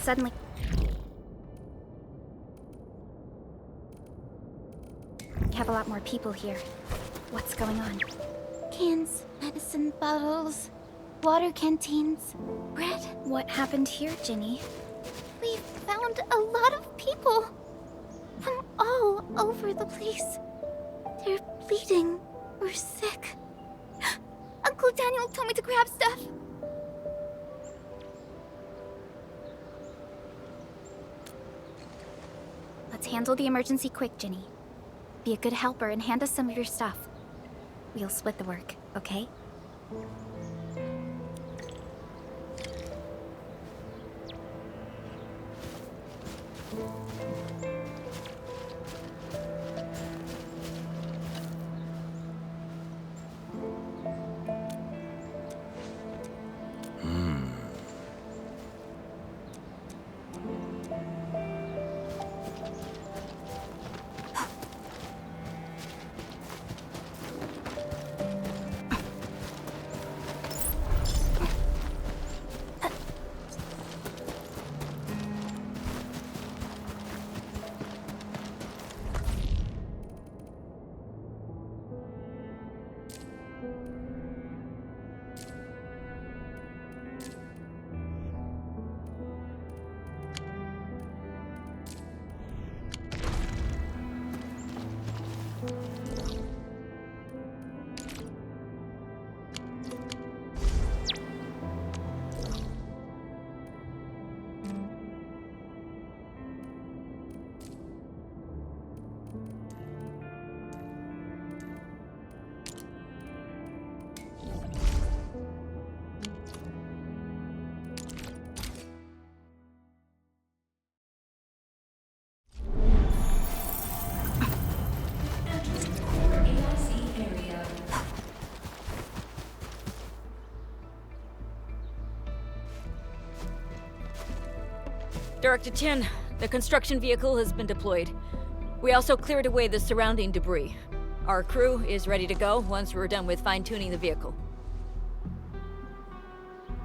suddenly... We have a lot more people here. What's going on? Cans, medicine bottles, water canteens, bread. What happened here, Ginny? We found a lot of people from all over the place. They're bleeding or sick. Uncle Daniel told me to grab stuff. Let's handle the emergency quick, Ginny. Be a good helper and hand us some of your stuff. We'll split the work, okay? Director Chen, the construction vehicle has been deployed. We also cleared away the surrounding debris. Our crew is ready to go once we're done with fine-tuning the vehicle.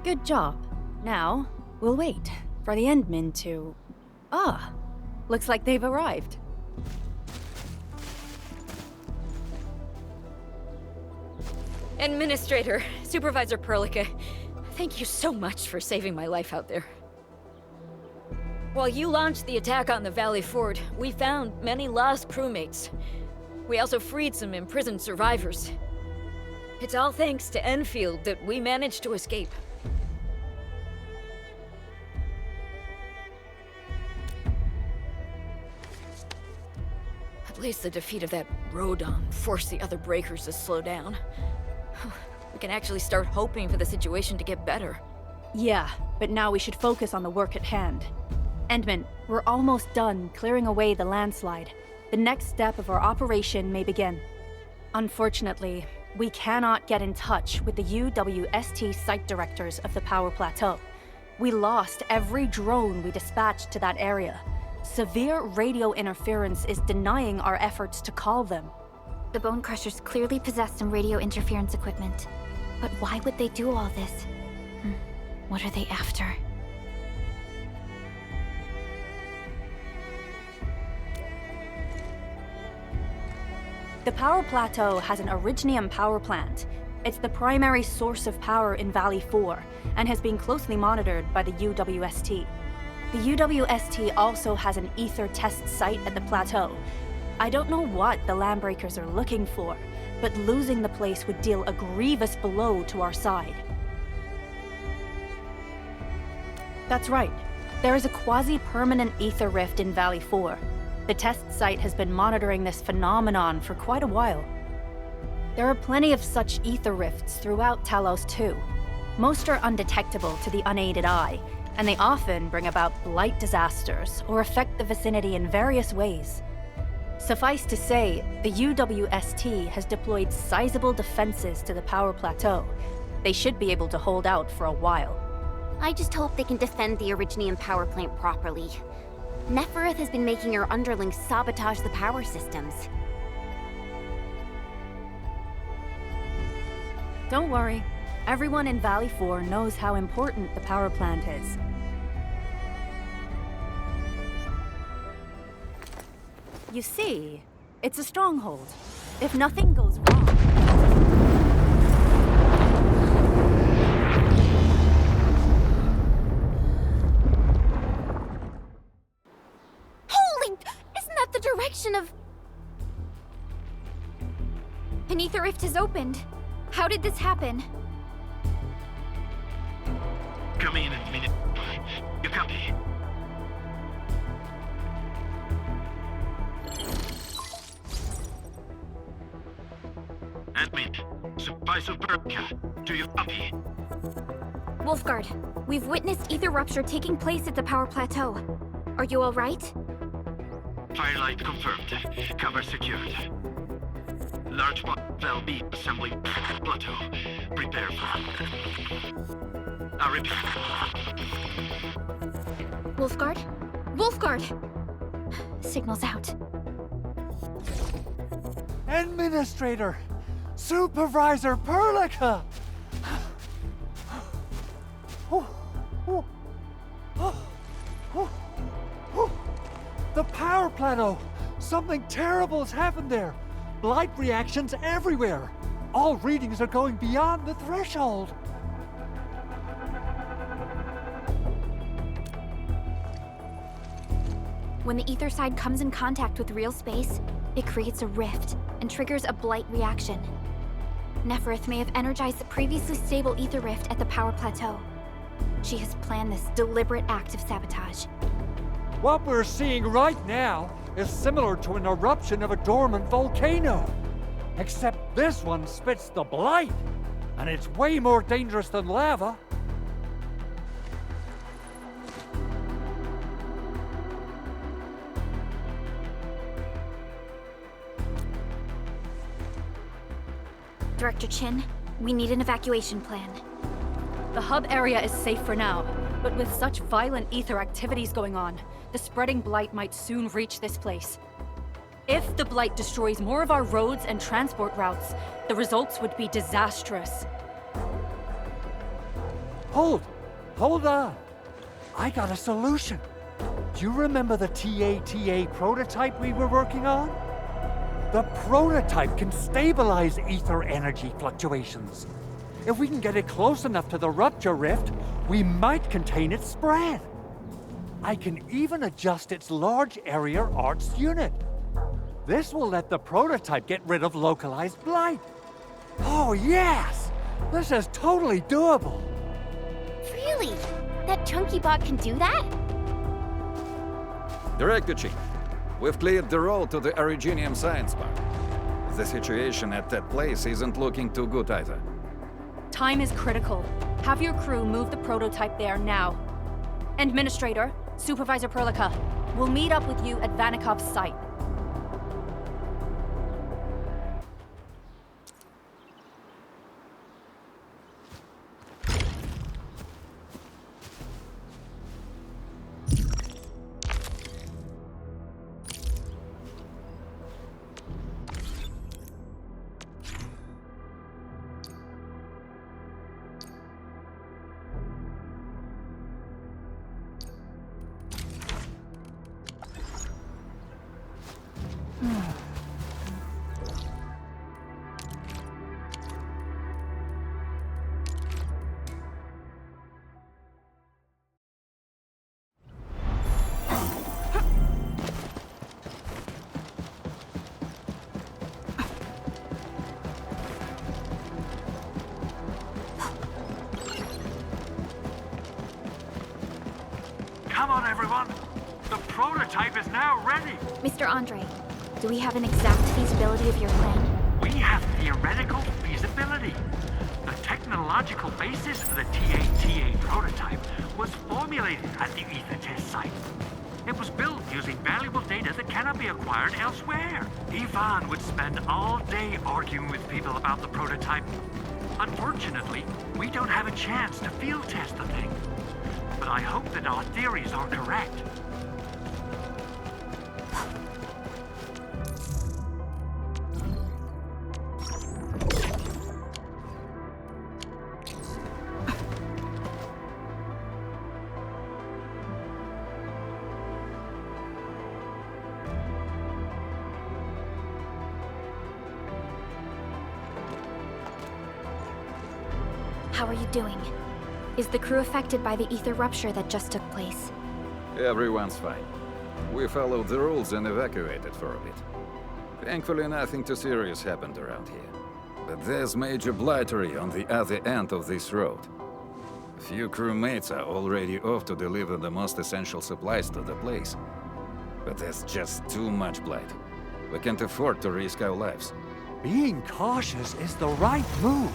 Good job. Now, we'll wait for the Endmen to... Ah, looks like they've arrived. Administrator, Supervisor Perlica, thank you so much for saving my life out there. While you launched the attack on the Valley Fort, we found many lost crewmates. We also freed some imprisoned survivors. It's all thanks to Endfield that we managed to escape. At least the defeat of that Rodon forced the other breakers to slow down. We can actually start hoping for the situation to get better. Yeah, but now we should focus on the work at hand. Endman, we're almost done clearing away the landslide. The next step of our operation may begin. Unfortunately, we cannot get in touch with the UWST site directors of the Power Plateau. We lost every drone we dispatched to that area. Severe radio interference is denying our efforts to call them. The Bone Crushers clearly possess some radio interference equipment. But why would they do all this? What are they after? The Power Plateau has an Originium power plant. It's the primary source of power in Valley 4, and has been closely monitored by the UWST. The UWST also has an ether test site at the plateau. I don't know what the Landbreakers are looking for, but losing the place would deal a grievous blow to our side. That's right. There is a quasi-permanent ether rift in Valley 4. The test site has been monitoring this phenomenon for quite a while. There are plenty of such ether rifts throughout Talos too. Most are undetectable to the unaided eye, and they often bring about blight disasters or affect the vicinity in various ways. Suffice to say, the UWST has deployed sizable defenses to the Power Plateau. They should be able to hold out for a while. I just hope they can defend the Originium power plant properly. Nefereth has been making her underlings sabotage the power systems. Don't worry. Everyone in Valley 4 knows how important the power plant is. You see, it's a stronghold. If nothing goes wrong... Holy! Isn't that the direction of... An ether rift has opened. How did this happen? Come in a minute. You copy? Admin, Supervisor Berka, do you copy? Wolfguard, we've witnessed ether rupture taking place at the power plateau. Are you all right? Firelight confirmed. Cover secured. Large valve B assembling plateau. Prepare for... I repeat. Wolfguard? Wolfguard! Signal's out. Administrator! Supervisor Perlica! The power plateau! Something terrible's happened there! Light reactions everywhere! All readings are going beyond the threshold! When the ether side comes in contact with real space, it creates a rift and triggers a blight reaction. Neferith may have energized the previously stable ether rift at the power plateau. She has planned this deliberate act of sabotage. What we're seeing right now is similar to an eruption of a dormant volcano. Except this one spits the blight, and it's way more dangerous than lava. Director Chin, we need an evacuation plan. The hub area is safe for now, but with such violent ether activities going on, the spreading blight might soon reach this place. If the blight destroys more of our roads and transport routes, the results would be disastrous. Hold on. I got a solution. Do you remember the TATA prototype we were working on? The prototype can stabilize ether energy fluctuations. If we can get it close enough to the rupture rift, we might contain its spread. I can even adjust its large area arts unit. This will let the prototype get rid of localized blight. Oh yes! This is totally doable. Really? That chunky bot can do that? Director Chief, we've cleared the road to the Originium Science Park. The situation at that place isn't looking too good either. Time is critical. Have your crew move the prototype there now. Administrator, Supervisor Perlica, we'll meet up with you at Vanikov's site. Come on, everyone. The prototype is now ready. Mr. Andre, do we have an exact feasibility of your plan? We have theoretical feasibility. The technological basis for the TATA prototype was formulated at the ether test site. It was built using valuable data that cannot be acquired elsewhere. Ivan would spend all day arguing with people about the prototype. Unfortunately, we don't have a chance to field test the thing. But I hope that our theories are correct. How are you doing? Is the crew affected by the ether rupture that just took place? Everyone's fine. We followed the rules and evacuated for a bit. Thankfully, nothing too serious happened around here. But there's major blightery on the other end of this road. A few crewmates are already off to deliver the most essential supplies to the place. But there's just too much blight. We can't afford to risk our lives. Being cautious is the right move.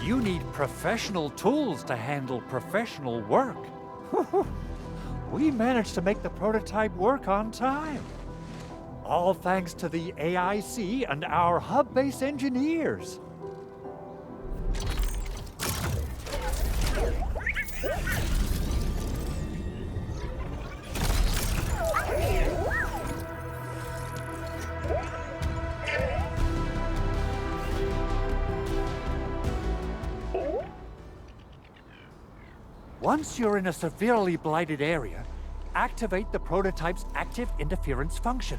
You need professional tools to handle professional work. We managed to make the prototype work on time. All thanks to the AIC and our hub-base engineers. Once you're in a severely blighted area, activate the prototype's active interference function.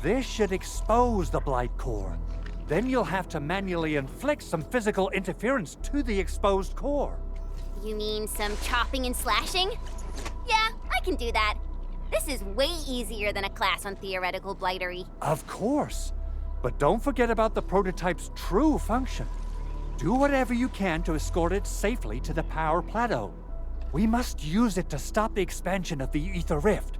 This should expose the blight core. Then you'll have to manually inflict some physical interference to the exposed core. You mean some chopping and slashing? Yeah, I can do that. This is way easier than a class on theoretical blightery. Of course. But don't forget about the prototype's true function. Do whatever you can to escort it safely to the power plateau. We must use it to stop the expansion of the Ether Rift.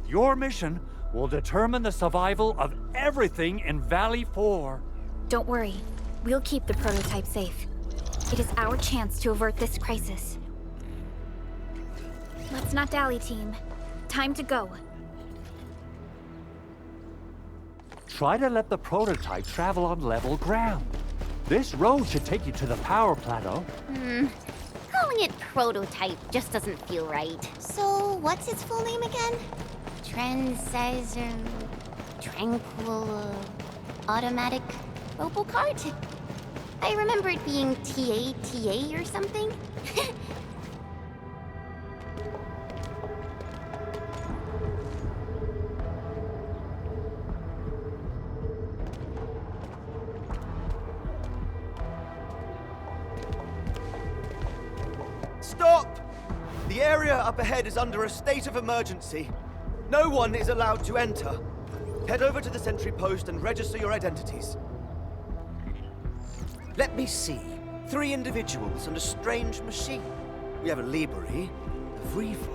Your mission will determine the survival of everything in Valley 4. Don't worry. We'll keep the prototype safe. It is our chance to avert this crisis. Let's not dally, team. Time to go. Try to let the prototype travel on level ground. This road should take you to the power plateau. Calling it prototype just doesn't feel right. So, what's its full name again? Tranquil... Automatic... Robocart? I remember it being TATA or something. Stop! The area up ahead is under a state of emergency. No one is allowed to enter. Head over to the sentry post and register your identities. Let me see. 3 individuals and a strange machine. We have a Libri, a Vriva,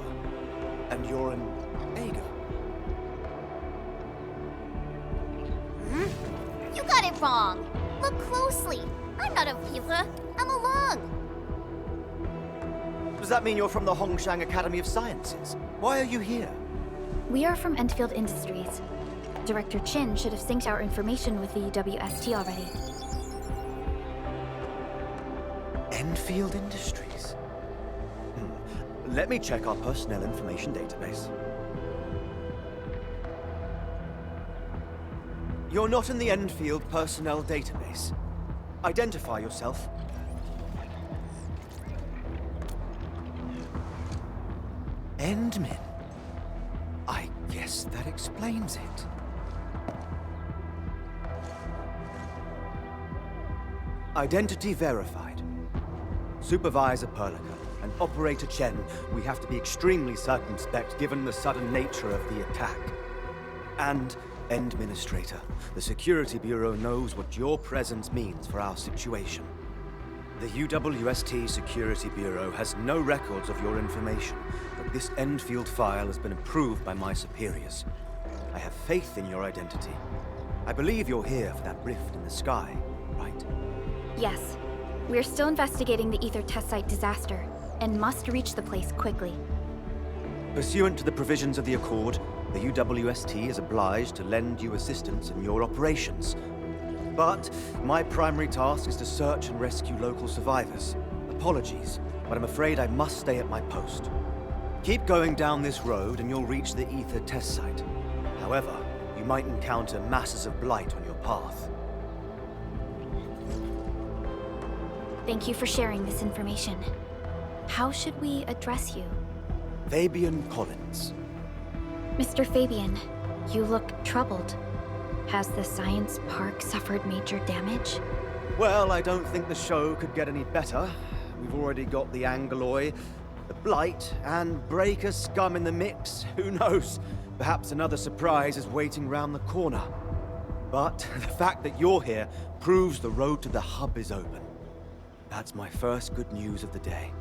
and you're an Ager. You got it wrong. Look closely. I'm not a Viva. I'm a Lung. Does that mean you're from the Hongshang Academy of Sciences? Why are you here? We are from Endfield Industries. Director Chin should have synced our information with the WST already. Endfield Industries? Let me check our personnel information database. You're not in the Endfield personnel database. Identify yourself. Endmin. I guess that explains it. Identity verified. Supervisor Perlica and Operator Chen, we have to be extremely circumspect given the sudden nature of the attack. And Administrator, the Security Bureau knows what your presence means for our situation. The UWST Security Bureau has no records of your information, but this Endfield file has been approved by my superiors. I have faith in your identity. I believe you're here for that rift in the sky, right? Yes. We're still investigating the Ether test site disaster, and must reach the place quickly. Pursuant to the provisions of the Accord, the UWST is obliged to lend you assistance in your operations. But my primary task is to search and rescue local survivors. Apologies, but I'm afraid I must stay at my post. Keep going down this road and you'll reach the Ether test site. However, you might encounter masses of blight on your path. Thank you for sharing this information. How should we address you? Fabian Collins. Mr. Fabian, you look troubled. Has the science park suffered major damage? Well, I don't think the show could get any better. We've already got the Angloy, the Blight, and Breaker scum in the mix. Who knows? Perhaps another surprise is waiting round the corner. But the fact that you're here proves the road to the hub is open. That's my first good news of the day.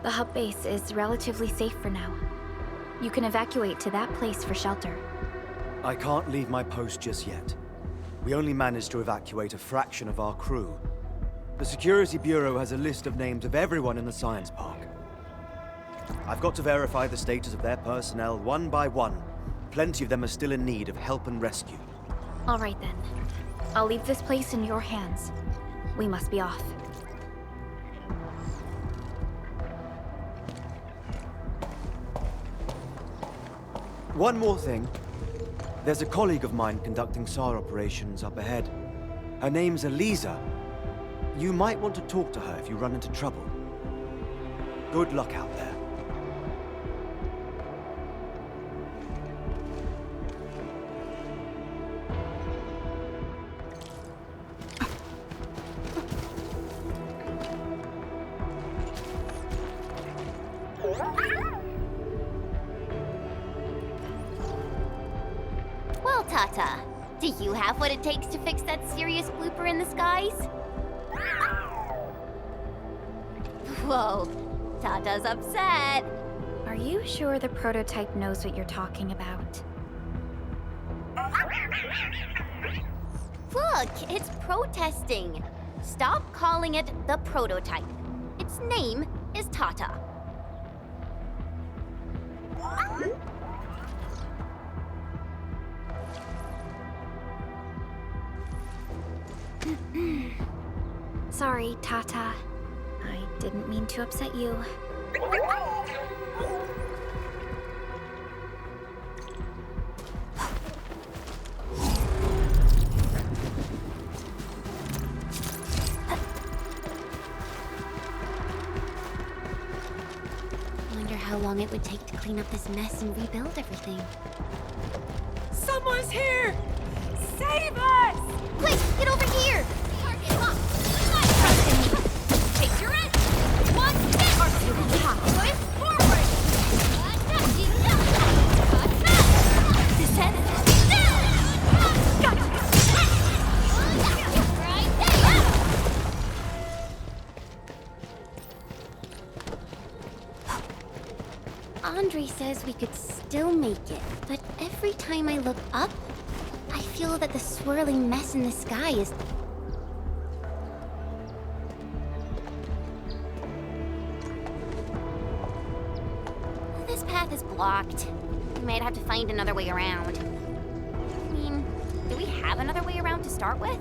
The hub base is relatively safe for now. You can evacuate to that place for shelter. I can't leave my post just yet. We only managed to evacuate a fraction of our crew. The Security Bureau has a list of names of everyone in the science park. I've got to verify the status of their personnel one by one. Plenty of them are still in need of help and rescue. All right then. I'll leave this place in your hands. We must be off. One more thing. There's a colleague of mine conducting SAR operations up ahead. Her name's Eliza. You might want to talk to her if you run into trouble. Good luck out there. Well, Tata, do you have what it takes to fix that serious blooper in the skies? Whoa, Tata's upset. Are you sure the prototype knows what you're talking about? Look, it's protesting. Stop calling it the prototype. Its name is Tata. Sorry, Tata. I didn't mean to upset you. Wonder how long it would take to clean up this mess and rebuild everything. Someone's here! Save us! Quick, get over here! Come on! Take your end! One step! Push forward! Descend! Gotcha! Right there! Andre says we could still make it, but every time I look up, I feel that the swirling mess in the sky is... This path is blocked. We might have to find another way around. I mean, do we have another way around to start with?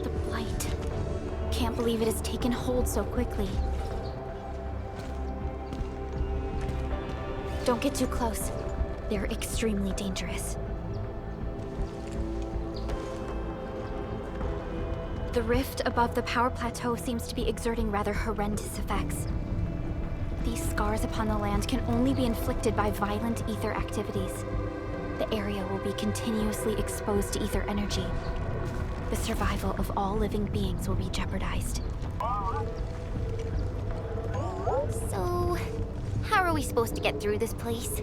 The Blight. Can't believe it has taken hold so quickly. Don't get too close. They're extremely dangerous. The rift above the power plateau seems to be exerting rather horrendous effects. These scars upon the land can only be inflicted by violent ether activities. The area will be continuously exposed to ether energy. The survival of all living beings will be jeopardized. So, how are we supposed to get through this place?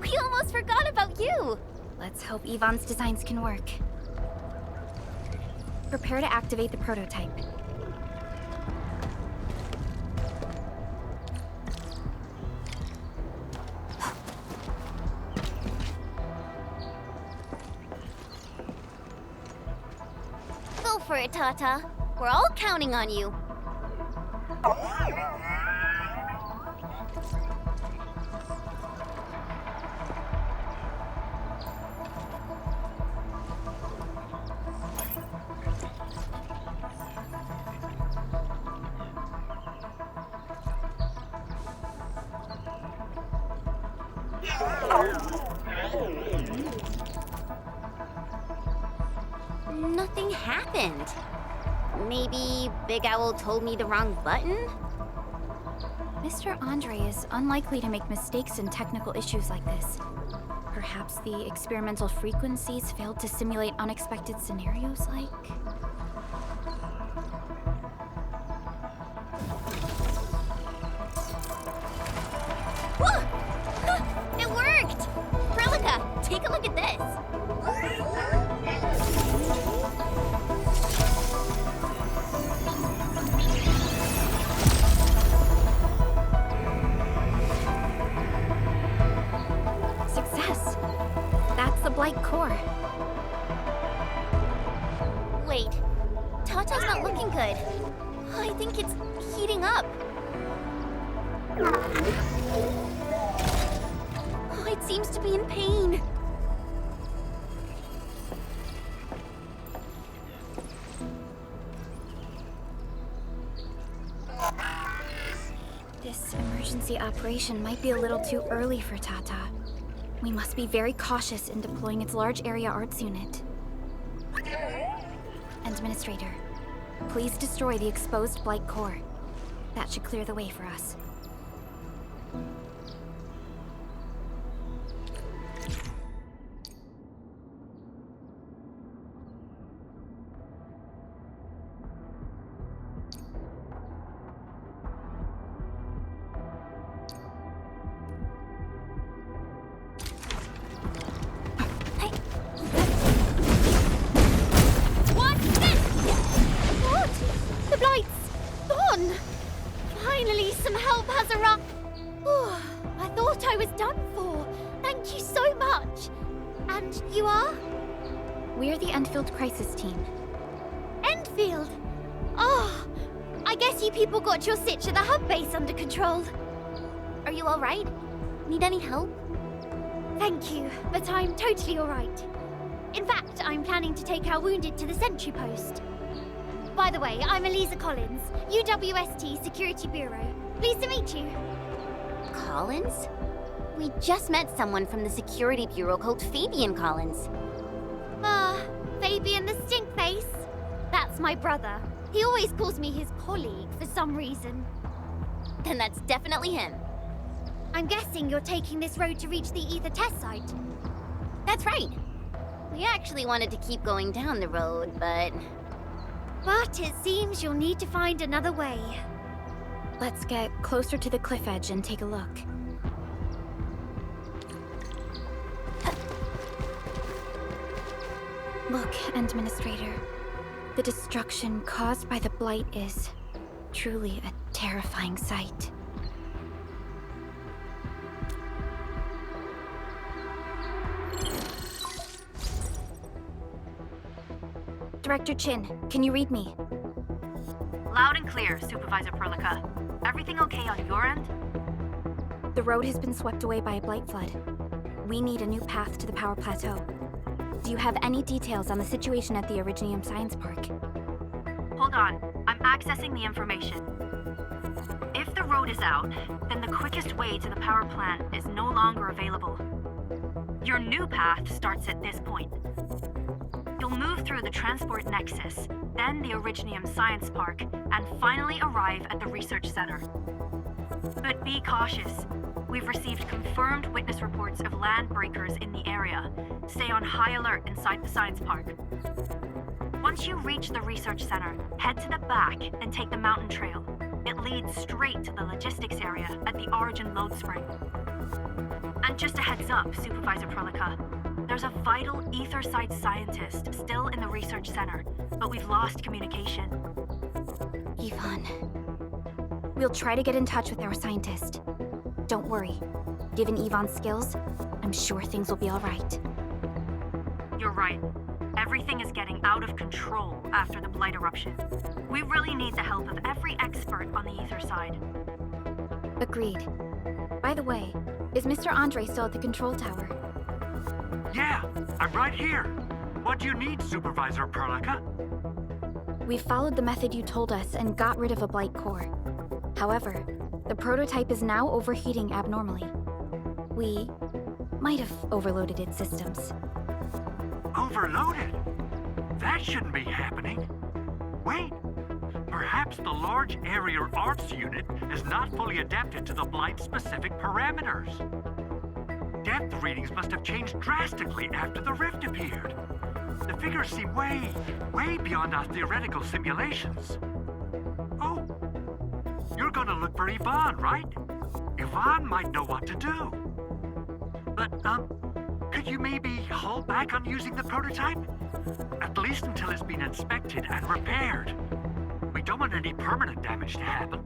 We almost forgot about you! Let's hope Yvonne's designs can work. Prepare to activate the prototype. Go for it, Tata. We're all counting on you. Nothing happened. Maybe Big Owl told me the wrong button? Mr. Andre is unlikely to make mistakes in technical issues like this. Perhaps the experimental frequencies failed to simulate unexpected scenarios like... It worked! Prelica, take a look at this! Success! That's the Blight core. Wait, Tata's not looking good. I think it's heating up. Oh, it seems to be in pain. This emergency operation might be a little too early for Tata. We must be very cautious in deploying its large area arts unit. Administrator, please destroy the exposed Blight core. That should clear the way for us. The Blight's gone! Finally, some help has arrived. I thought I was done for. Thank you so much. And you are? We're the Endfield crisis team. Endfield? Oh, I guess you people got your sitch at the hub base under control. Are you alright? Need any help? Thank you, but I'm totally alright. In fact, I'm planning to take our wounded to the sentry post. By the way, I'm Elisa Collins, UWST Security Bureau. Pleased to meet you. Collins? We just met someone from the Security Bureau called Fabian Collins. Fabian the Stinkface. That's my brother. He always calls me his colleague for some reason. Then that's definitely him. I'm guessing you're taking this road to reach the Aether test site. That's right. We actually wanted to keep going down the road, but it seems you'll need to find another way. Let's get closer to the cliff edge and take a look. Look, Administrator. The destruction caused by the Blight is truly a terrifying sight. Director Chin, can you read me? Loud and clear, Supervisor Perlica. Everything okay on your end? The road has been swept away by a Blight flood. We need a new path to the power plateau. Do you have any details on the situation at the Originium Science Park? Hold on, I'm accessing the information. If the road is out, then the quickest way to the power plant is no longer available. Your new path starts at this point. You'll move through the Transport Nexus, then the Originium Science Park, and finally arrive at the Research Center. But be cautious. We've received confirmed witness reports of land breakers in the area. Stay on high alert inside the Science Park. Once you reach the Research Center, head to the back and take the mountain trail. It leads straight to the logistics area at the Origin Load Spring. And just a heads up, Supervisor Perlica. There's a vital ether site scientist still in the Research Center, but we've lost communication. Yvonne. We'll try to get in touch with our scientist. Don't worry. Given Yvonne's skills, I'm sure things will be all right. You're right. Everything is getting out of control after the Blight eruption. We really need the help of every expert on the ether side. Agreed. By the way, is Mr. Andre still at the control tower? Yeah, I'm right here. What do you need, Supervisor Perlica? We followed the method you told us and got rid of a Blight core. However, the prototype is now overheating abnormally. We might have overloaded its systems. Overloaded? That shouldn't be happening. Wait, Perhaps the large area arts unit is not fully adapted to the Blight-specific parameters. Depth readings must have changed drastically after the rift appeared. The figures seem way beyond our theoretical simulations. Oh, you're gonna look for Yvonne, right? Yvonne might know what to do. But, could you maybe hold back on using the prototype? At least until it's been inspected and repaired. We don't want any permanent damage to happen.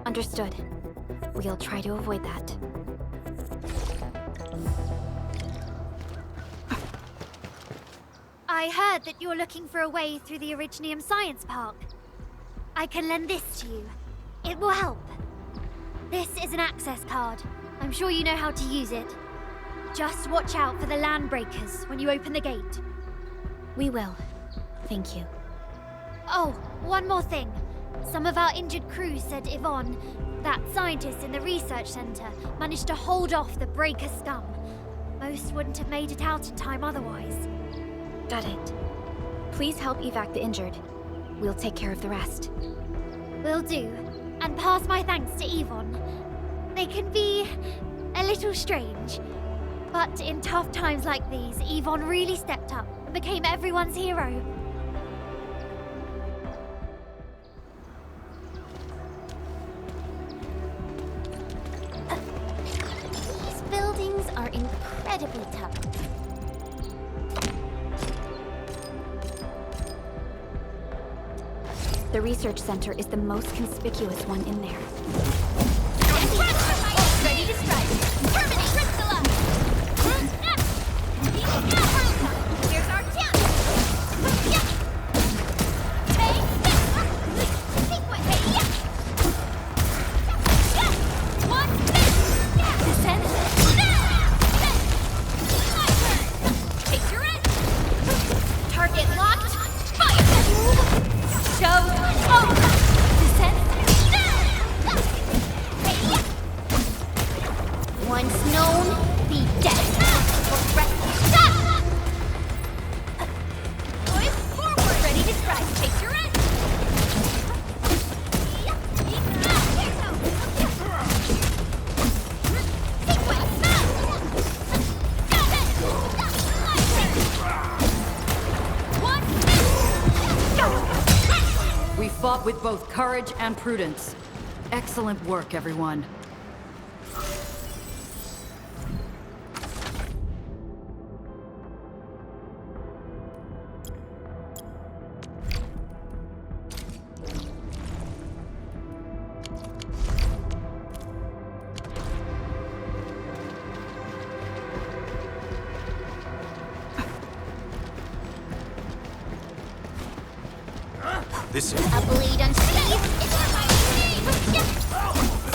Understood. We'll try to avoid that. I heard that you're looking for a way through the Originium Science Park. I can lend this to you. It will help. This is an access card. I'm sure you know how to use it. Just watch out for the land breakers when you open the gate. We will. Thank you. Oh, one more thing. Some of our injured crew said Yvonne, that scientist in the research center, managed to hold off the breaker scum. Most wouldn't have made it out in time otherwise. Got it. Please help evac the injured. We'll take care of the rest. Will do. And pass my thanks to Yvonne. They can be a little strange. But in tough times like these, Yvonne really stepped up and became everyone's hero. These buildings are incredibly tough. The research center is the most conspicuous one in there. Ready to strike. Terminate Crystalla! Here's our chance! Take this! Sequence! One, descend! My turn! Take your end! Target locked! Fire! Show! Oh! Descend! Once known, be dead. Boys, forward! Ready to strike. Take your end! We fought with both courage and prudence. Excellent work, everyone. This A bleed unsheathed. It's our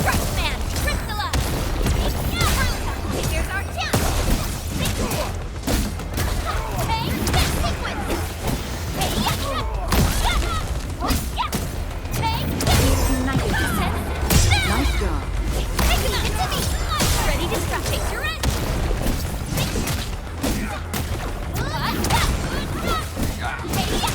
Strike man, Crystalla! Here's our chance! Hey, sequence! Hey, Nice job. Ready to strike. Take your end! Precision!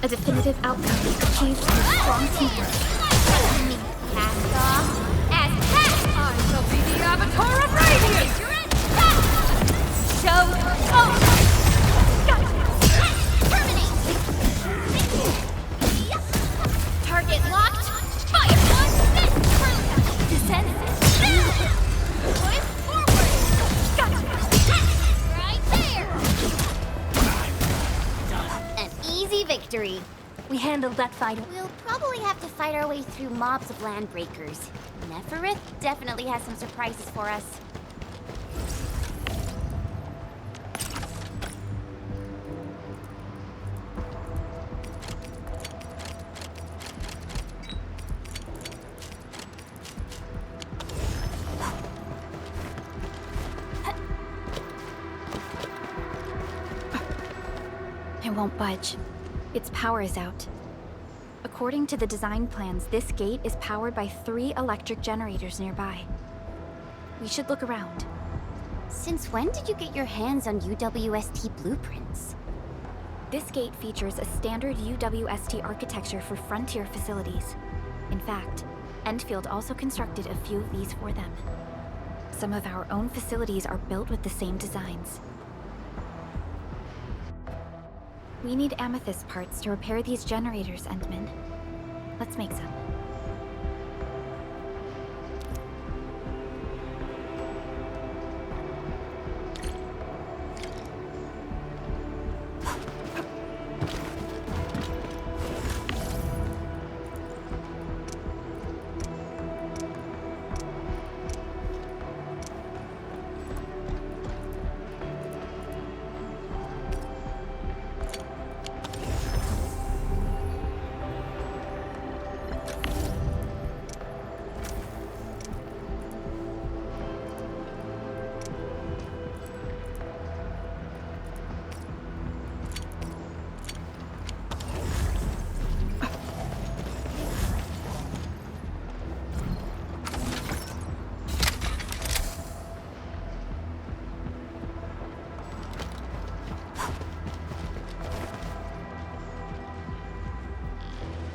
A definitive outcome achieved through strong teamwork. Cast off as cast! I shall be the avatar of radiance! Show! Oh! Terminate! Target locked! Fire! Descend! Push forward! Right there! An easy victory. We handled that fight. We'll probably have to fight our way through mobs of land breakers. Neferith definitely has some surprises for us. It won't budge. Its power is out. According to the design plans, this gate is powered by 3 electric generators nearby. We should look around. Since when did you get your hands on UWST blueprints? This gate features a standard UWST architecture for frontier facilities. In fact, Endfield also constructed a few of these for them. Some of our own facilities are built with the same designs. We need amethyst parts to repair these generators, Endman. Let's make some.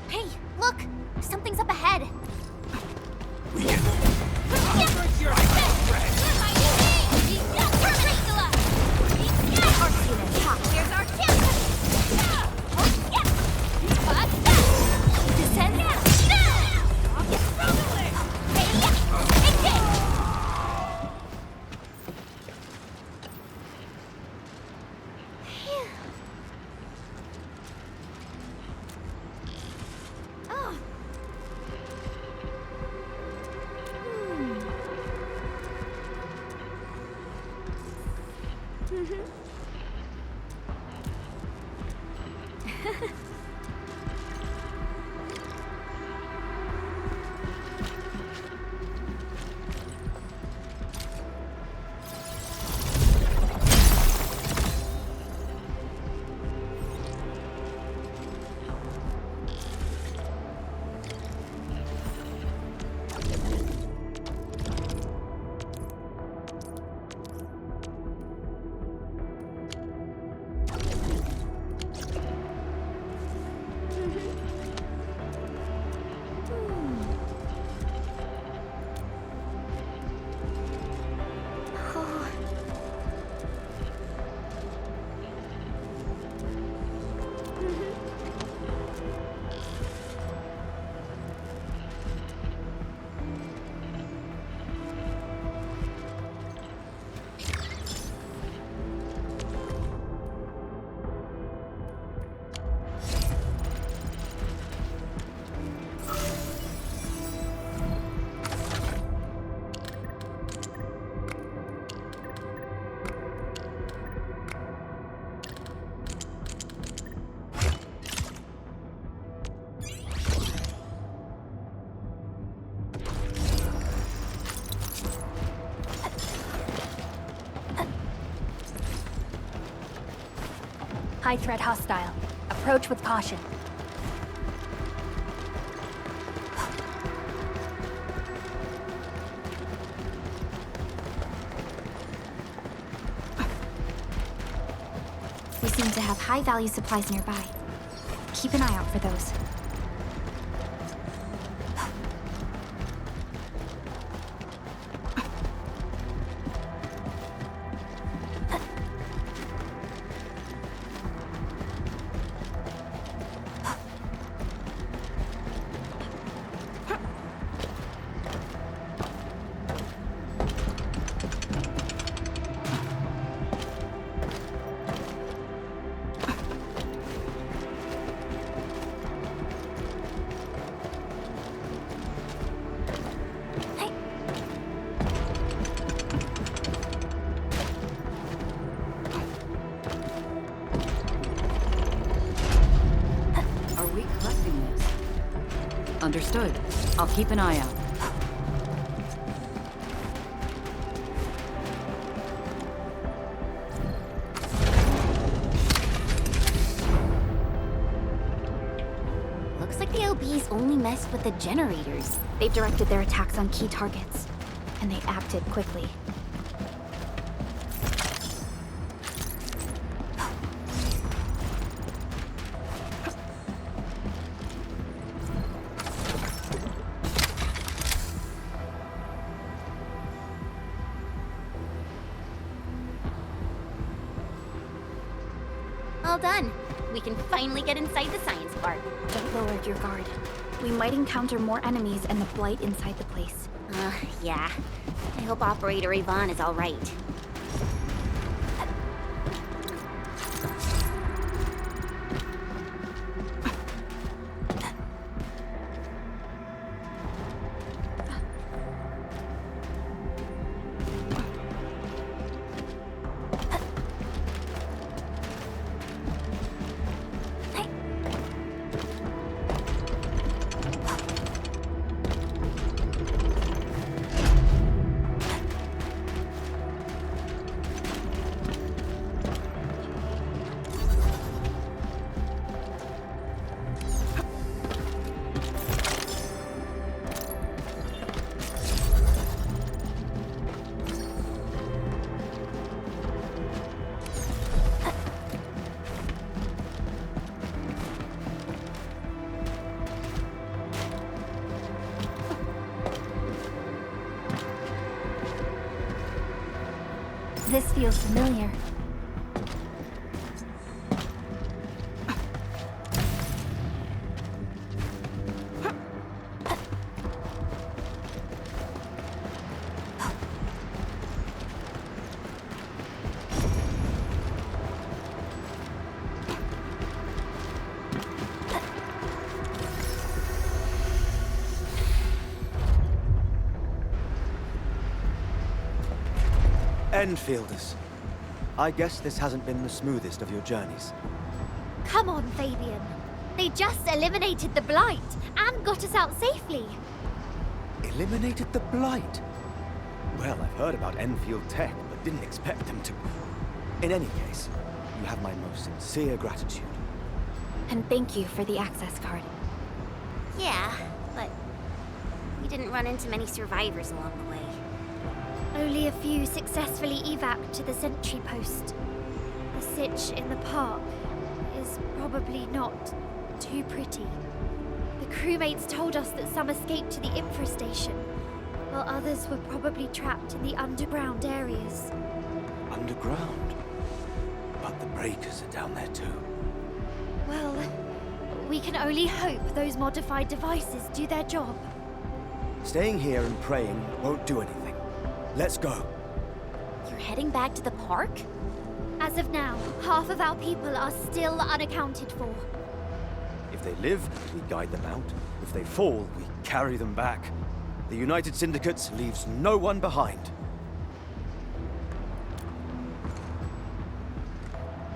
Hey, look! Something's up ahead! High threat hostile. Approach with caution. We seem to have high-value supplies nearby. Keep an eye out for those. Understood. I'll keep an eye out. Looks like the OB Bees only messed with the generators. They've directed their attacks on key targets, and they acted quickly. All done. We can finally get inside the science park. Don't lower your guard. We might encounter more enemies and the Blight inside the place. Yeah. I hope Operator Yvonne is all right. This feels familiar. Endfielders. I guess this hasn't been the smoothest of your journeys. Come on, Fabian. They just eliminated the Blight and got us out safely. Eliminated the Blight? Well, I've heard about Enfield tech, but didn't expect them to. In any case, you have my most sincere gratitude. And thank you for the access card. Yeah, but we didn't run into many survivors along the way. Only a few successfully evac to the sentry post. The sitch in the park is probably not too pretty. The crewmates told us that some escaped to the infrastation, while others were probably trapped in the underground areas. Underground? But the breakers are down there too. Well, we can only hope those modified devices do their job. Staying here and praying won't do anything. Let's go. You're heading back to the park? As of now, half of our people are still unaccounted for. If they live, we guide them out. If they fall, we carry them back. The United Syndicates leaves no one behind.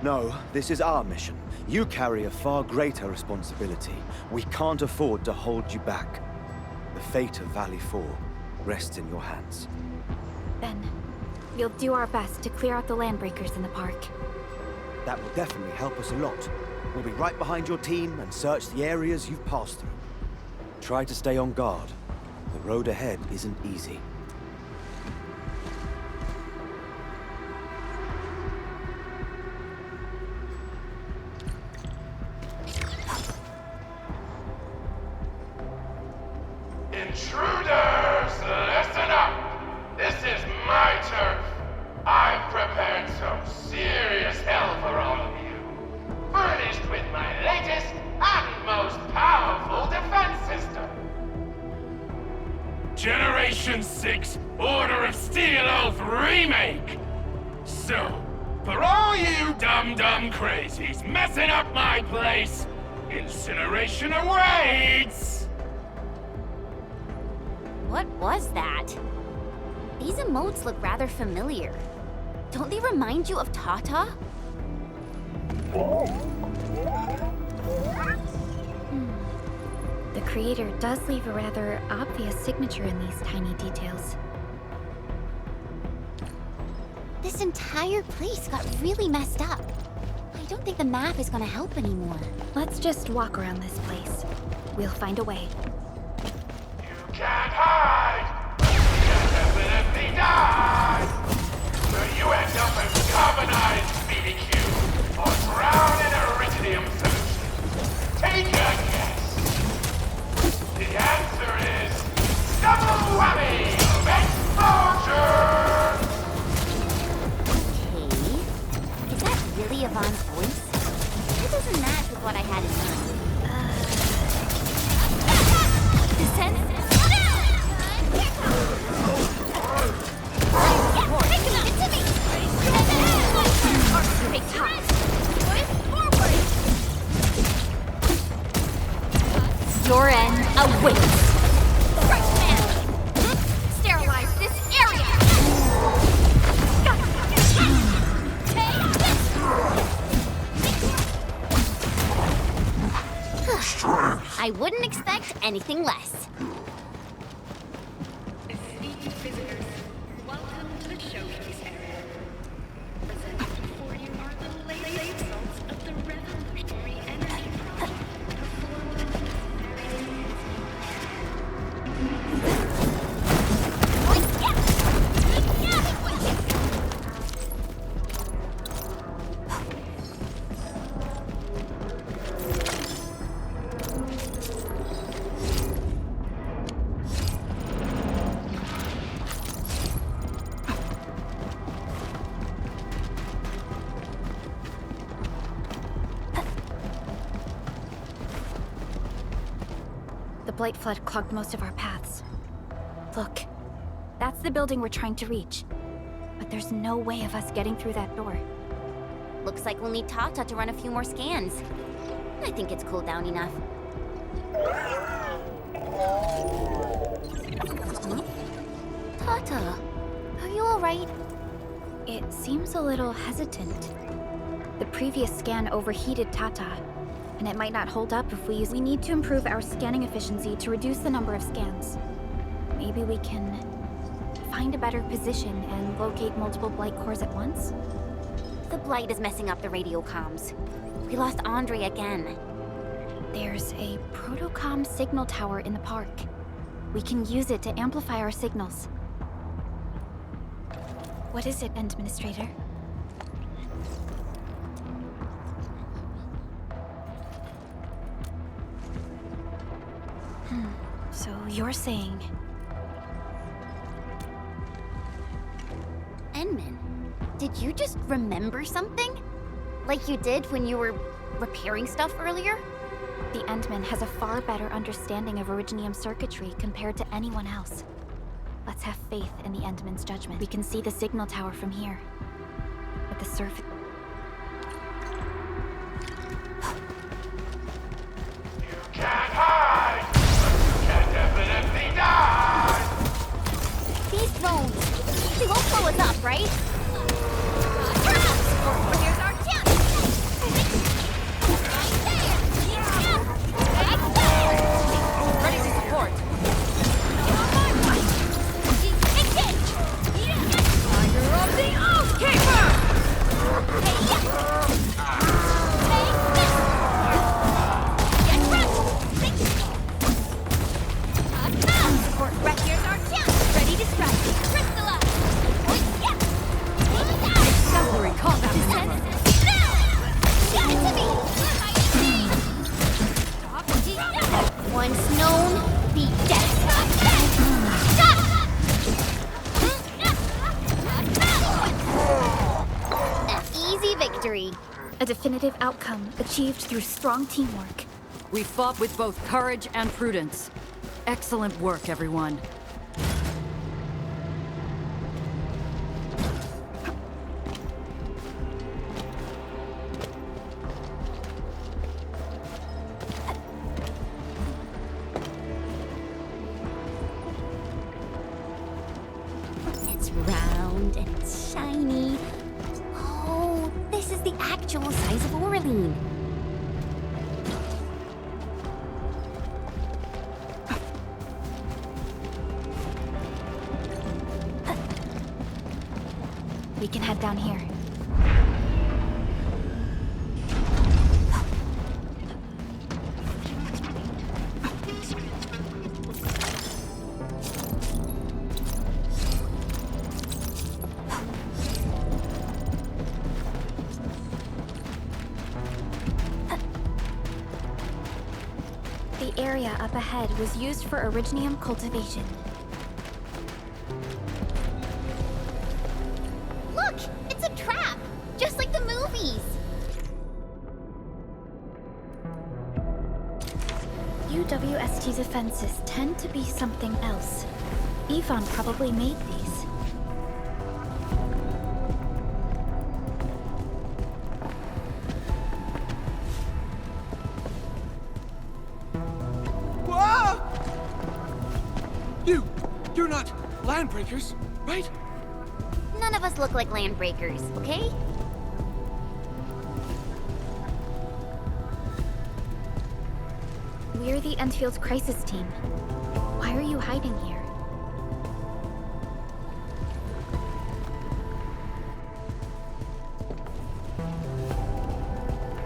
No, this is our mission. You carry a far greater responsibility. We can't afford to hold you back. The fate of Valley 4 rests in your hands. Then, we'll do our best to clear out the landbreakers in the park. That will definitely help us a lot. We'll be right behind your team and search the areas you've passed through. Try to stay on guard. The road ahead isn't easy. Intruders, listen up! This is my turf. I've prepared some serious hell for all of you. Furnished with my latest and most powerful defense system. Generation 6 Order of Steel Oath Remake! So, for all you dumb crazies messing up my place, incineration awaits! What was that? These emotes look rather familiar. Don't they remind you of TATA? The creator does leave a rather obvious signature in these tiny details. This entire place got really messed up. I don't think the map is gonna help anymore. Let's just walk around this place. We'll find a way. You can't hide! You'll definitely die! Where you end up as carbonized BBQ or drown in iridium solution. Take a guess! The answer is double whammy of exposure! Okay. Is that really Yvonne's voice? It doesn't match with what I had in mind. Descent. Your end awaits. Sterilize this area. I wouldn't expect anything less. Esteemed visitors, welcome to the showcase area. Presenting for you are the latest results of the revolutionary energy project performed in this The Blight Flood clogged most of our paths. Look, that's the building we're trying to reach. But there's no way of us getting through that door. Looks like we'll need TATA to run a few more scans. I think it's cooled down enough. TATA, are you alright? It seems a little hesitant. The previous scan overheated TATA, and it might not hold up if we use... We need to improve our scanning efficiency to reduce the number of scans. Maybe we can find a better position and locate multiple Blight cores at once? The Blight is messing up the radio comms. We lost Andre again. There's a protocom signal tower in the park. We can use it to amplify our signals. What is it, Administrator? So you're saying... Enman, did you just remember something? Like you did when you were repairing stuff earlier? The Endman has a far better understanding of Originium circuitry compared to anyone else. Let's have faith in the Endman's judgment. We can see the signal tower from here. But the surface... You can't hide! You can definitely die! These drones, they won't blow us up, right? Here's our chance. Ready to support. Tiger of the Oathkeeper! Support right here's our chance. Ready to strike. Crystallize. Exemplary combat maneuver. Get it to me! Once known, be dead. An easy victory. A definitive outcome achieved through strong teamwork. We fought with both courage and prudence. Excellent work, everyone. It's round and shiny. Oh, this is the actual size of Aureline. We can head down here. The area up ahead was used for originium cultivation. Look! It's a trap! Just like the movies! UWST defenses tend to be something else. Yvonne probably made these. Whoa! You're not landbreakers, right? None of us look like landbreakers, okay? We're the Endfield crisis team. Why are you hiding here?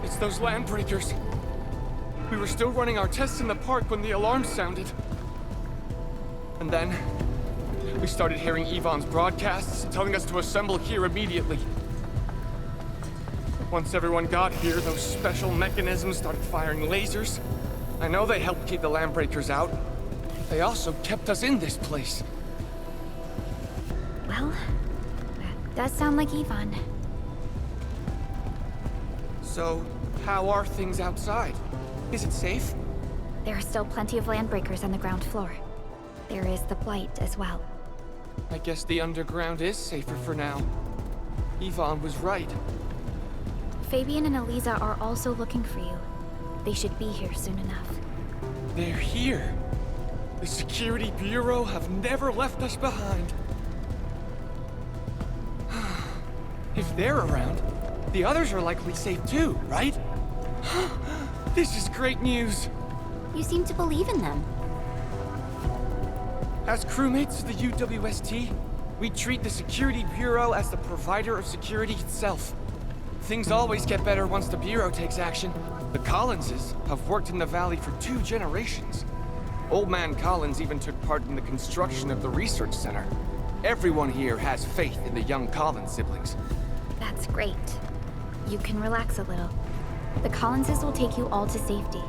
It's those landbreakers. We were still running our tests in the park when the alarm sounded. And then, we started hearing Yvonne's broadcasts telling us to assemble here immediately. Once everyone got here, those special mechanisms started firing lasers. I know they helped keep the landbreakers out. They also kept us in this place. Well, that does sound like Yvonne. So, how are things outside? Is it safe? There are still plenty of landbreakers on the ground floor. There is the Blight as well. I guess the underground is safer for now. Yvonne was right. Fabian and Eliza are also looking for you. They should be here soon enough. They're here. The Security Bureau have never left us behind. If they're around, the others are likely safe too, right? This is great news. You seem to believe in them. As crewmates of the UWST, we treat the Security Bureau as the provider of security itself. Things always get better once the Bureau takes action. The Collinses have worked in the Valley for 2 generations. Old Man Collins even took part in the construction of the research center. Everyone here has faith in the young Collins siblings. That's great. You can relax a little. The Collinses will take you all to safety.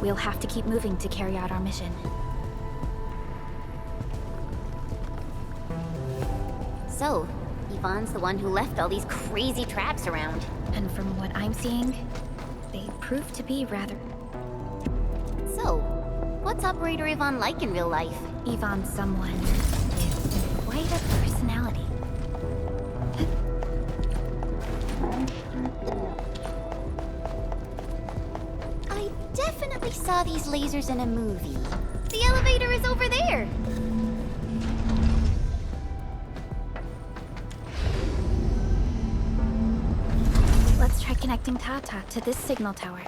We'll have to keep moving to carry out our mission. So, Yvonne's the one who left all these crazy traps around. And from what I'm seeing, they prove to be rather... So, what's Operator Yvonne like in real life? Yvonne's someone with quite a personality. I definitely saw these lasers in a movie. The elevator is over there! Let's try connecting TATA to this signal tower.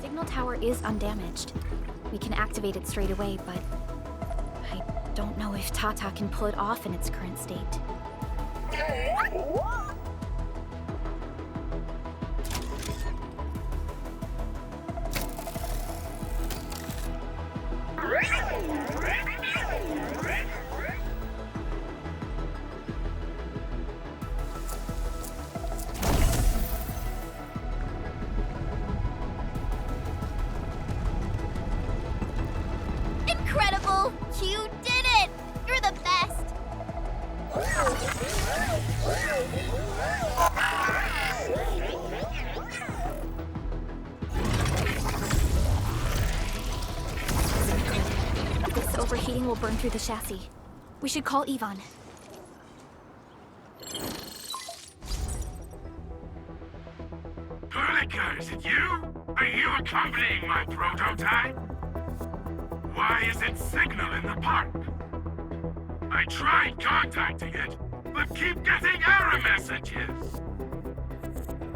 Signal tower is undamaged. We can activate it straight away, but I don't know if TATA can pull it off in its current state. Incredible! You did it! You're the best! This overheating will burn through the chassis. We should call Yvonne. Perlica, is it you? Are you accompanying my prototype? Why isn't signal in the park? I tried contacting it, but keep getting error messages.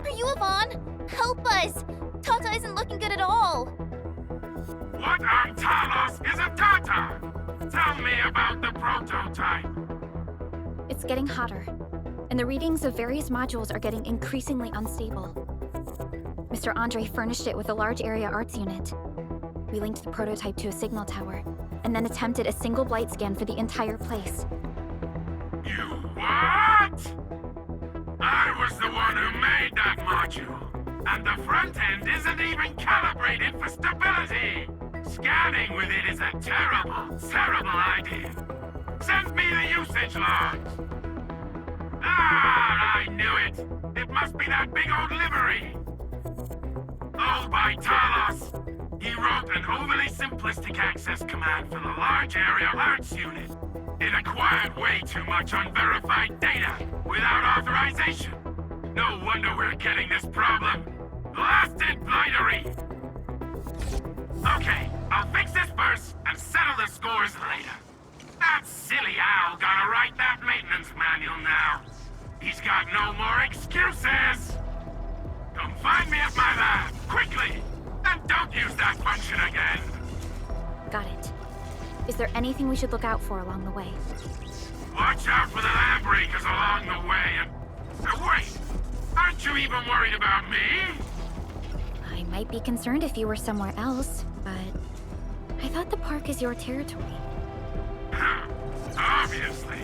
Are you Yvonne? Help us! Tata isn't looking good at all. What on Talos is a TATA? Tell me about the prototype. It's getting hotter, and the readings of various modules are getting increasingly unstable. Mr. Andre furnished it with a large area arts unit. We linked the prototype to a signal tower, and then attempted a single blight scan for the entire place. You what? I was the one who made that module, and the front end isn't even calibrated for stability. Scanning with it is a terrible, terrible idea. Send me the usage logs. Ah, I knew it. It must be that big old livery. Owned by Talos. He wrote an overly simplistic access command for the large area arts unit. It acquired way too much unverified data without authorization. No wonder we're getting this problem. Blasted blightery! Okay, I'll fix this first and settle the scores later. That silly owl gotta write that maintenance manual now. He's got no more excuses! Come find me at my lab, quickly! And don't use that function again! Got it. Is there anything we should look out for along the way? Watch out for the lab breakers along the way and... wait! Aren't you even worried about me? I might be concerned if you were somewhere else, but... I thought the park is your territory. Obviously.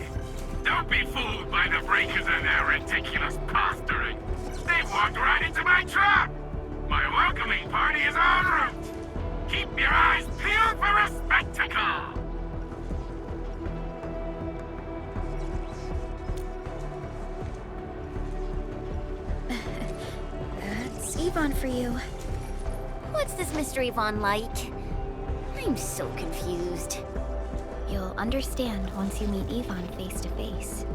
Don't be fooled by the breakers and their ridiculous posturing. They've walked right into my trap! My welcoming party is en route! Keep your eyes peeled for a spectacle! That's Yvonne for you. What's this Mr. Yvonne like? I'm so confused. You'll understand once you meet Yvonne face to face.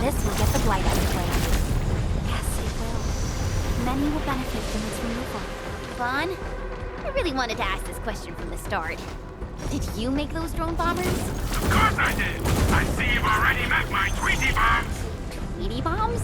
This will get the blight out of the way. Yes, it will. Many will benefit from its removal. Yvonne, I really wanted to ask this question from the start. Did you make those drone bombers? Of course I did! I see you've already met my Tweety bombs! Tweety bombs?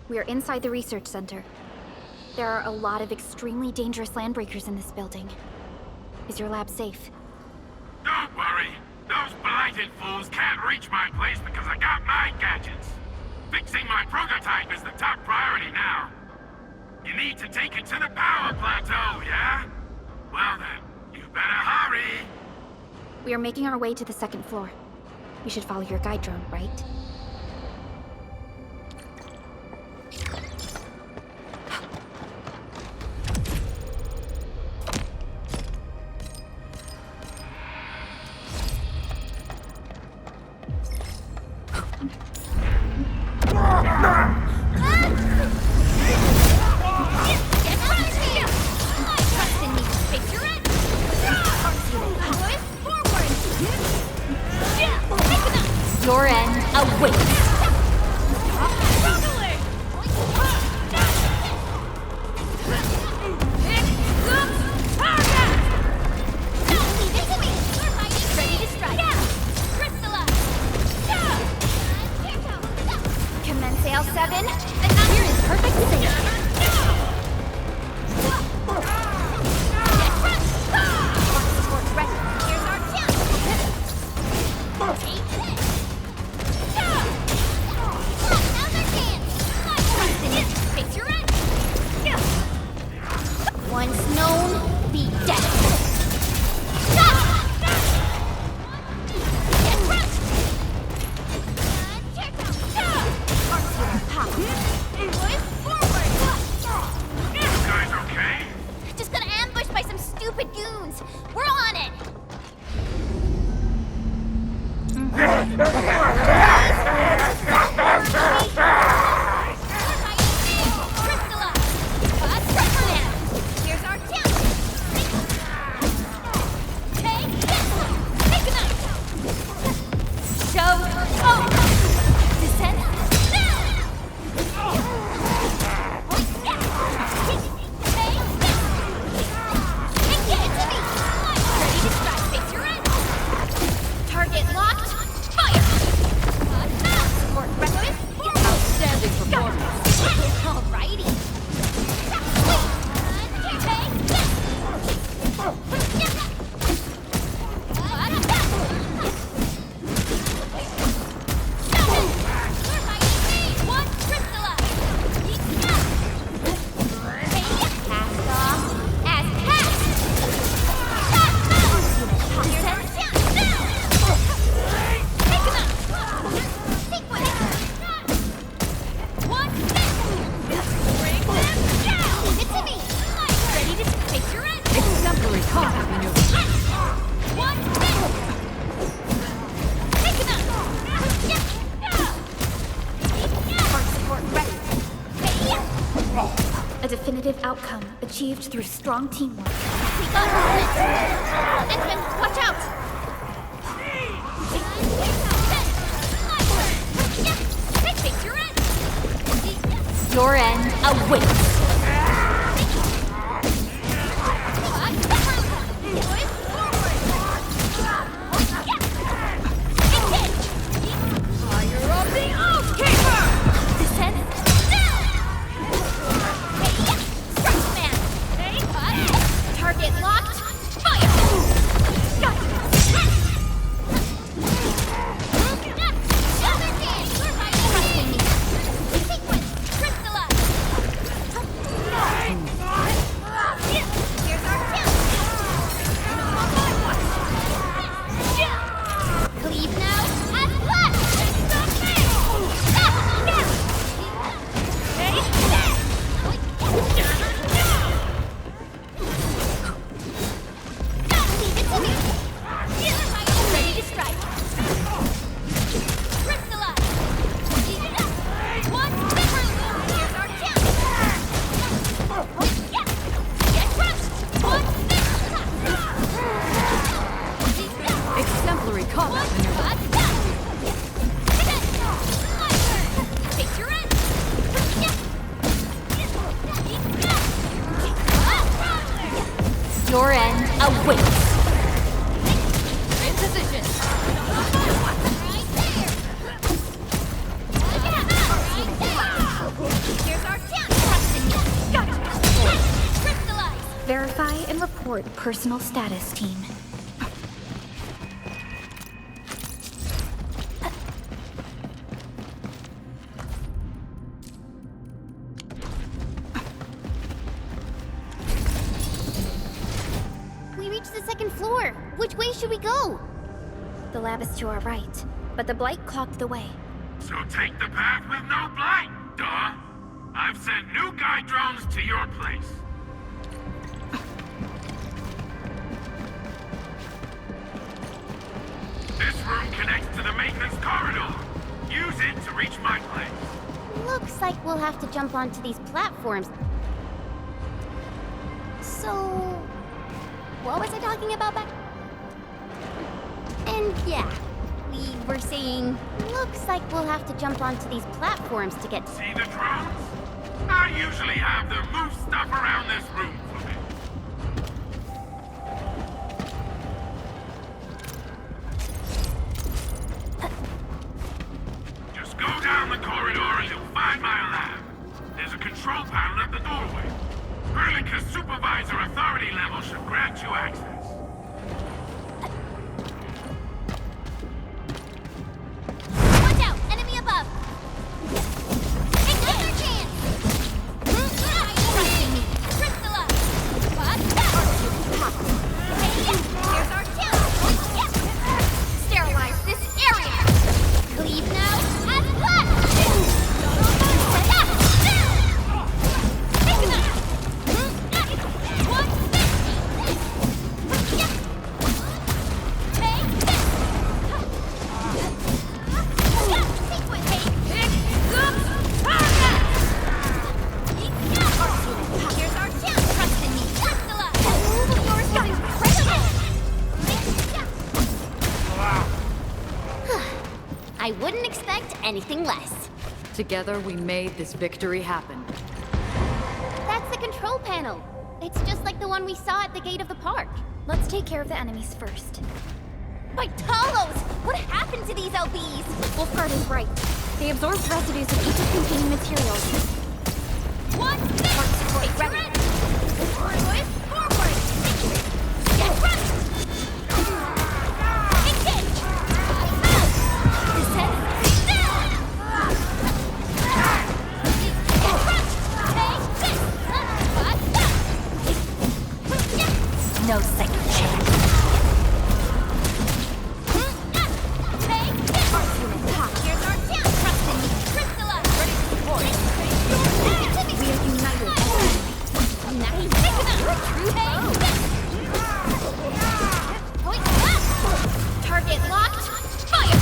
We're inside the research center. There are a lot of extremely dangerous landbreakers in this building. Is your lab safe? Don't worry. Those blighted fools can't reach my place because I got my gadgets. Fixing my prototype is the top priority now. You need to take it to the power plateau, yeah? Well then, you better hurry. We are making our way to the second floor. We should follow your guide drone, right? Forward! Once known, be dead. Just got ambushed by some stupid goons. We're on it. Here's our chance. Take this. Take him out. Show. Oh. Descend. Target locked. Fire! Support weapon. Outstanding performance. Alrighty. One crystallize. Cast off as cast. Exemplary combat maneuver. A definitive outcome achieved through strong teamwork. We got movement. Edmund, watch out! Take your end. Your end awaits. Fire of the Oathkeeper! Descend. Target locked. Fire! Sequence. Crystallize. Here's our kill. Cleave now as flash. Ready to strike. Crystallize. One silver. Here's our chance. Get crushed. One Exemplary combat maneuver. Take your end. Your end awaits. In position. Here's our chance. Gotcha. Crystallize. Verify and report personal status, team. We reached the second floor. Which way should we go? The lab is to our right, but the blight clogged the way. So take the path with no blight, duh. I've sent new guide drones to your place. This room connects to the maintenance corridor. Use it to reach my place. Looks like we'll have to jump onto these platforms. So, what was I talking about back? And yeah, we were saying, looks like we'll have to jump onto these platforms to get... See the drones? I usually have them move stuff around this room for me. Just go down the corridor and you'll find my lab. There's a control panel at the doorway. Perlica's supervisor authority level should grant you access. Watch out! Enemy above! Take another chance! Crystallize! I wouldn't expect anything less. Together we made this victory happen. That's the control panel. It's just like the one we saw at the gate of the park. Let's take care of the enemies first. By Talos! What happened to these LBs? Wolfguard is right. They absorb residues of ether-containing materials. One, take ready. Push forward. Get run. Engage. Descend. Get run. Take this. No second chance. Take this. Here's our chance. Trust in me. Crystalla. Ready to support. We are united. Nice. Take it out. True. Take this. Point up. Target locked. Fire.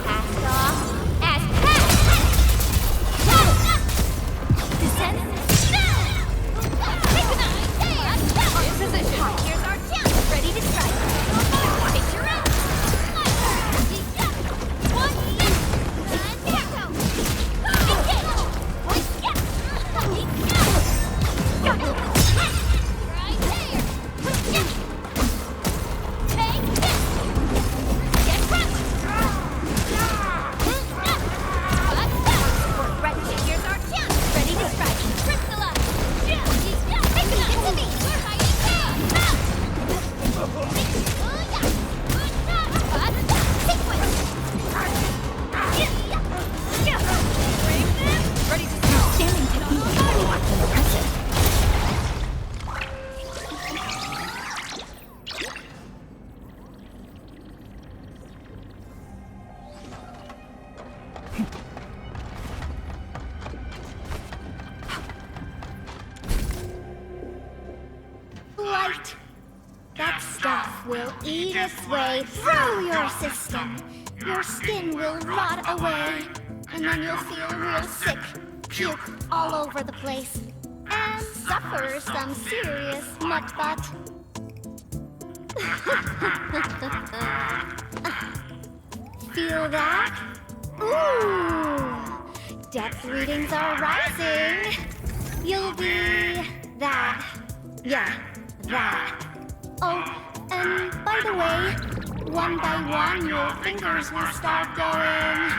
Passed off. As passed. Descend. Take it out. In position. Here's our chance. Ready to strike. Take your own. One. And there. Engage. Point. Right there. Take this. Get run. Ready. Here's our chance. Ready to strike. Crystalla. Take it to me. We're hiding here. Ready to start. Standing technique is impressive. Light. That stuff will eat its way through your system. Your skin will rot away. And then you'll feel real sick. Puke all over the place. And suffer some serious nut butt. Feel that? Ooh! Depth readings are rising. You'll be that. Yeah, that. Oh, and by the way, one by one your fingers will start going.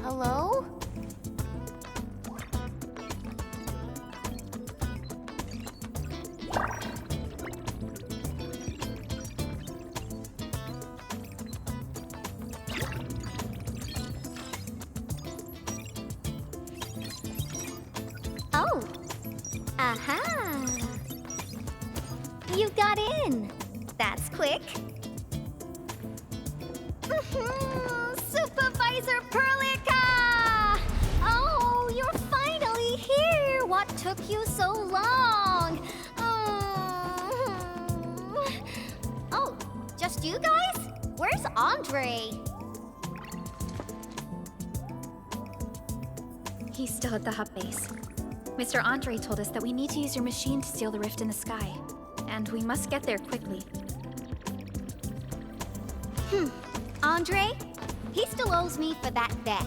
Hello? Oh. Aha. You got in. That's quick. Supervisor Perlica! Oh, you're finally here. What took you so long? Oh, just you guys? Where's Andre? He's still at the hub base. Mr. Andre told us that we need to use your machine to seal the rift in the sky. And we must get there quickly. Andre? He still owes me for that bet.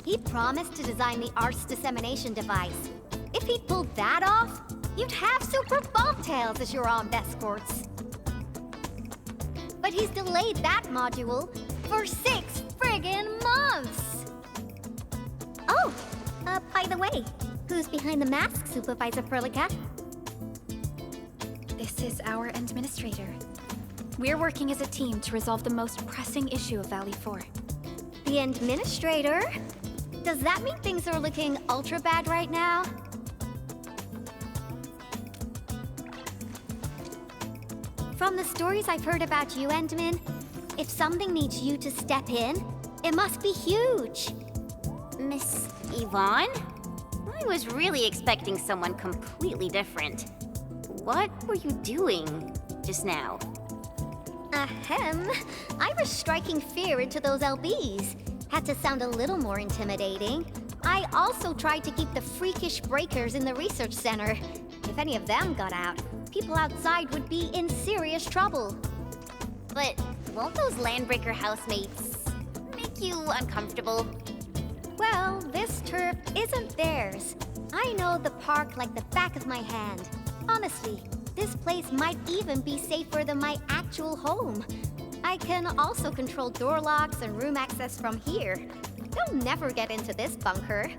He promised to design the Art's dissemination device. If he'd pulled that off, you'd have super bobtails as your armed escorts. But he's delayed that module for 6 friggin' months! Oh, by the way, who's behind the mask, Supervisor Perlica? This is our administrator. We're working as a team to resolve the most pressing issue of Valley 4. The administrator? Does that mean things are looking ultra bad right now? From the stories I've heard about you, Endman, if something needs you to step in, it must be huge. Miss Yvonne? I was really expecting someone completely different. What were you doing just now? Ahem. I was striking fear into those LBs. Had to sound a little more intimidating. I also tried to keep the freakish breakers in the research center. If if any of them got out, people outside would be in serious trouble. But won't those Landbreaker housemates make you uncomfortable? Well, this turf isn't theirs. I know the park like the back of my hand. Honestly, this place might even be safer than my actual home. I can also control door locks and room access from here. They'll never get into this bunker.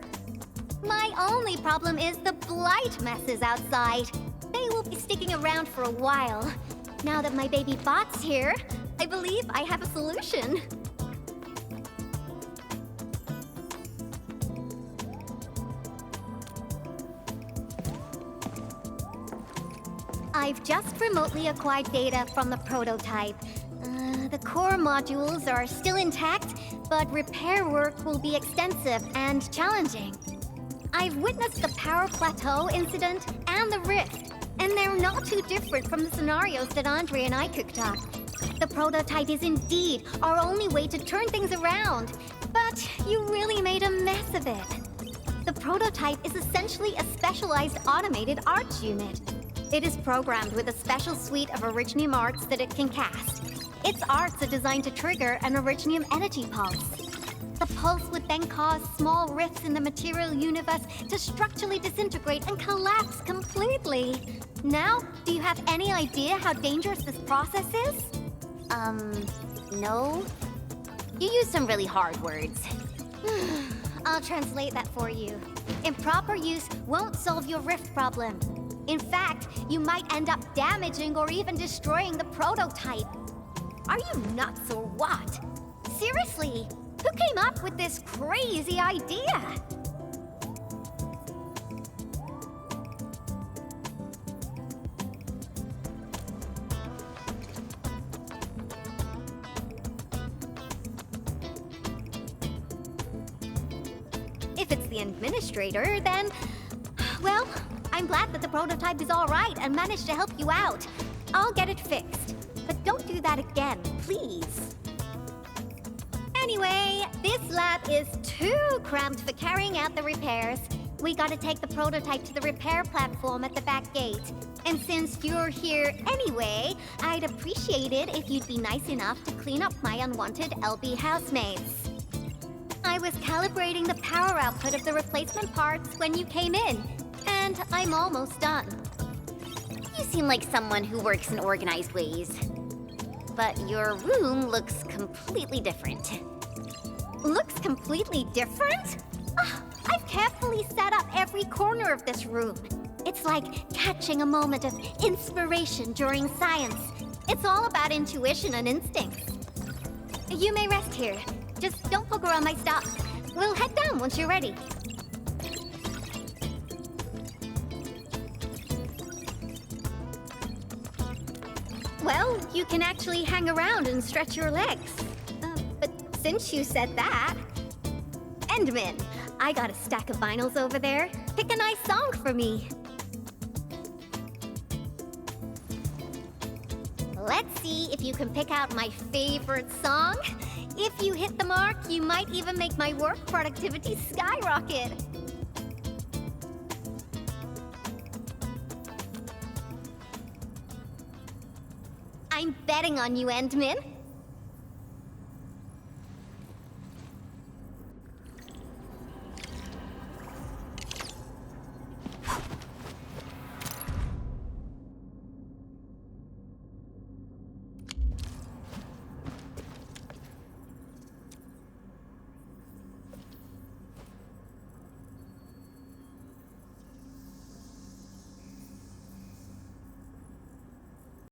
My only problem is the blight messes outside. They will be sticking around for a while. Now that my baby bot's here, I believe I have a solution. I've just remotely acquired data from the prototype. The core modules are still intact, but repair work will be extensive and challenging. I've witnessed the power plateau incident and the rift, and they're not too different from the scenarios that Andre and I cooked up. The prototype is indeed our only way to turn things around, but you really made a mess of it. The prototype is essentially a specialized automated arts unit. It is programmed with a special suite of Originium arts that it can cast. Its arts are designed to trigger an Originium energy pulse. The pulse would then cause small rifts in the material universe to structurally disintegrate and collapse completely. Now, do you have any idea how dangerous this process is? No. You use some really hard words. I'll translate that for you. Improper use won't solve your rift problem. In fact, you might end up damaging or even destroying the prototype. Are you nuts or what? Seriously, who came up with this crazy idea? If it's the administrator, then... well, I'm glad that the prototype is all right and managed to help you out. I'll get it fixed. But don't do that again, please. Anyway, this lab is too cramped for carrying out the repairs. We gotta take the prototype to the repair platform at the back gate. And since you're here anyway, I'd appreciate it if you'd be nice enough to clean up my unwanted LB housemates. I was calibrating the power output of the replacement parts when you came in, and I'm almost done. You seem like someone who works in organized ways. But your room looks completely different. Looks completely different? I've carefully set up every corner of this room. It's like catching a moment of inspiration during science. It's all about intuition and instincts. You may rest here. Just don't poke around my stuff. We'll head down once you're ready. Well, you can actually hang around and stretch your legs. But since you said that... Endman, I got a stack of vinyls over there. Pick a nice song for me. Let's see if you can pick out my favorite song. If you hit the mark, you might even make my work productivity skyrocket. I'm betting on you, Endman.